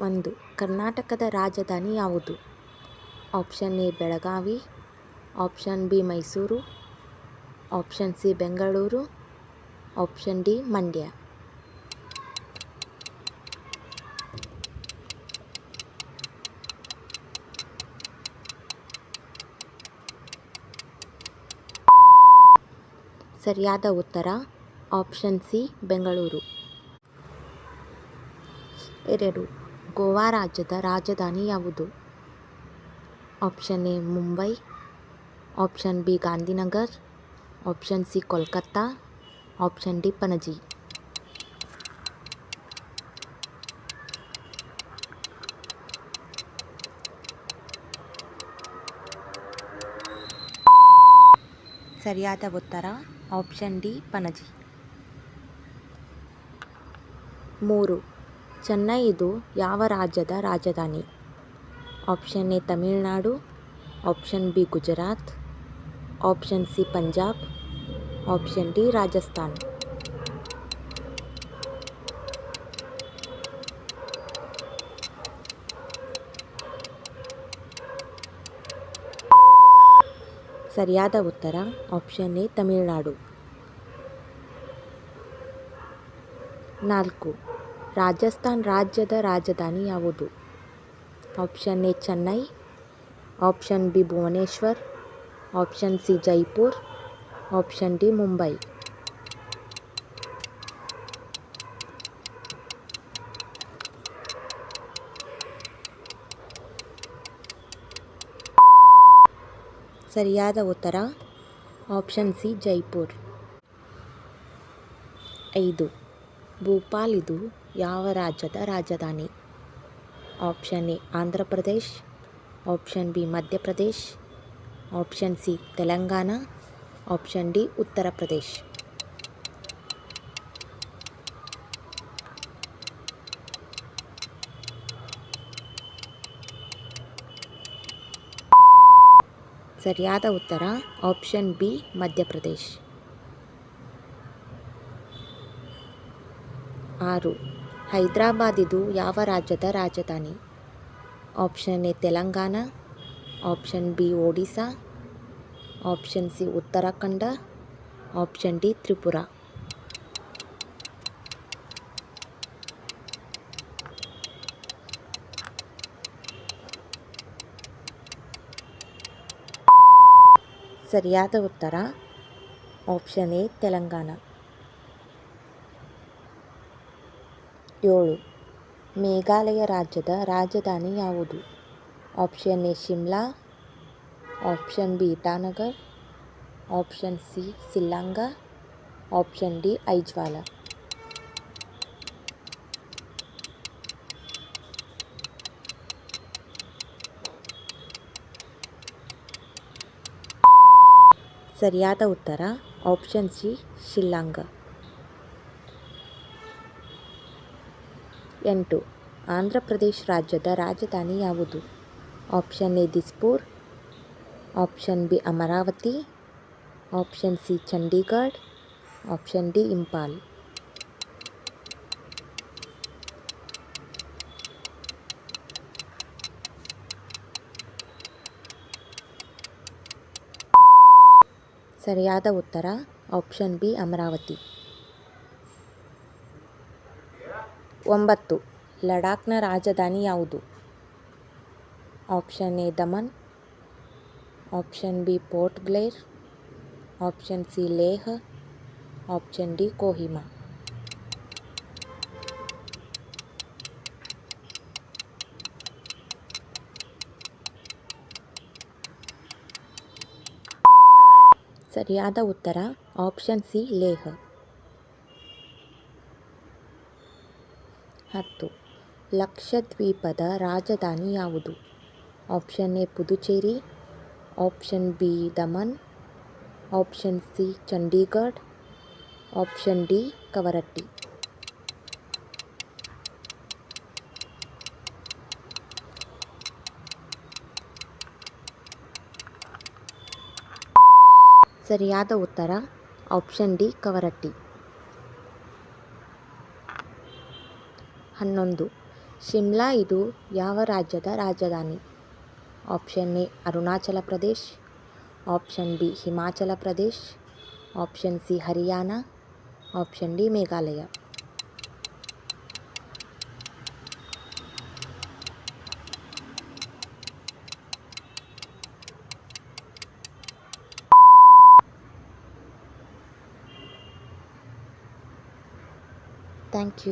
ಒಂದು. ಕರ್ನಾಟಕದ ರಾಜಧಾನಿ ಯಾವುದು? Option A Belagavi, option B Mysuru, option C Bengaluru, option D Mandya. ಸರಿಯಾದ ಉತ್ತರ ಆಪ್ಷನ್ ಸಿ ಬೆಂಗಳೂರು. 2. ಗೋವಾ ರಾಜ್ಯದ ರಾಜಧಾನಿ ಯಾವುದು? Option A Mumbai, option B Gandhinagar, option C Kolkata, option D Panaji. ಸರಿಯಾದ ಉತ್ತರ ಆಪ್ಷನ್ ಡಿ ಪಣಜಿ. 3. ಚೆನ್ನೈ ಇದು ಯಾವ ರಾಜ್ಯದ ರಾಜಧಾನಿ? Option A Tamil Nadu, option B Gujarat, option C Punjab, option D Rajasthan. ಸರಿಯಾದ ಉತ್ತರ ಆಪ್ಷನ್ ಎ ತಮಿಳುನಾಡು. 4. ರಾಜಸ್ಥಾನ್ ರಾಜ್ಯದ ರಾಜಧಾನಿ ಯಾವುದು? Option A Chennai, option B Bhubaneswar, option C Jaipur, option D Mumbai. ಸರಿಯಾದ ಉತ್ತರ ಆಪ್ಷನ್ ಸಿ ಜೈಪುರ್. 5. ಭೋಪಾಲ್ ಇದು ಯಾವ ರಾಜ್ಯದ ರಾಜಧಾನಿ? Option A Andhra Pradesh, option B Madhya Pradesh, option C Telangana, option D Uttar Pradesh. ಸರಿಯಾದ ಉತ್ತರ ಆಪ್ಷನ್ ಬಿ ಮಧ್ಯಪ್ರದೇಶ್. 6. ಹೈದರಾಬಾದ್ ಇದು ಯಾವ ರಾಜ್ಯದ ರಾಜಧಾನಿ? Option A Telangana, option B Odisha, option C Uttarakhand, option D Tripura. ಸರಿಯಾದ ಉತ್ತರ ಆಪ್ಷನ್ ಎ ತೆಲಂಗಾಣ. 7. ಮೇಘಾಲಯ ರಾಜ್ಯದ ರಾಜಧಾನಿ ಯಾವುದು? Option A Shimla, option B Itanagar, option C Shillong, option D Aizawl. ಸರಿಯಾದ ಉತ್ತರ ಆಪ್ಷನ್ ಸಿ ಶಿಲ್ಲಾಂಗ. 8. ಆಂಧ್ರ ಪ್ರದೇಶ್ ರಾಜ್ಯದ ರಾಜಧಾನಿ ಯಾವುದು? Option A Dispur, option B Amaravati, option C Chandigarh, option D Imphal. ಸರಿಯಾದ ಉತ್ತರ ಆಪ್ಷನ್ ಬಿ ಅಮರಾವತಿ. 9. ಲಡಾಖ್ನ ರಾಜಧಾನಿ ಯಾವುದು? Option A Daman, option B Port Blair, option C Leh, option D Kohima. ಸರಿಯಾದ ಉತ್ತರ ಆಪ್ಷನ್ ಸಿ ಲೇಹ್. 10. ಲಕ್ಷದ್ವೀಪದ ರಾಜಧಾನಿ ಯಾವುದು? Option A Puducherry, option B Daman, option C Chandigarh, option D Kavaratti. ಸರಿಯಾದ ಉತ್ತರ ಆಪ್ಷನ್ ಡಿ ಕವರಟ್ಟಿ. 11. ಶಿಮ್ಲಾ ಇದು ಯಾವ ರಾಜ್ಯದ ರಾಜಧಾನಿ? Option A Arunachal Pradesh, option B Himachal Pradesh, option C Haryana, option D Meghalaya. Thank you.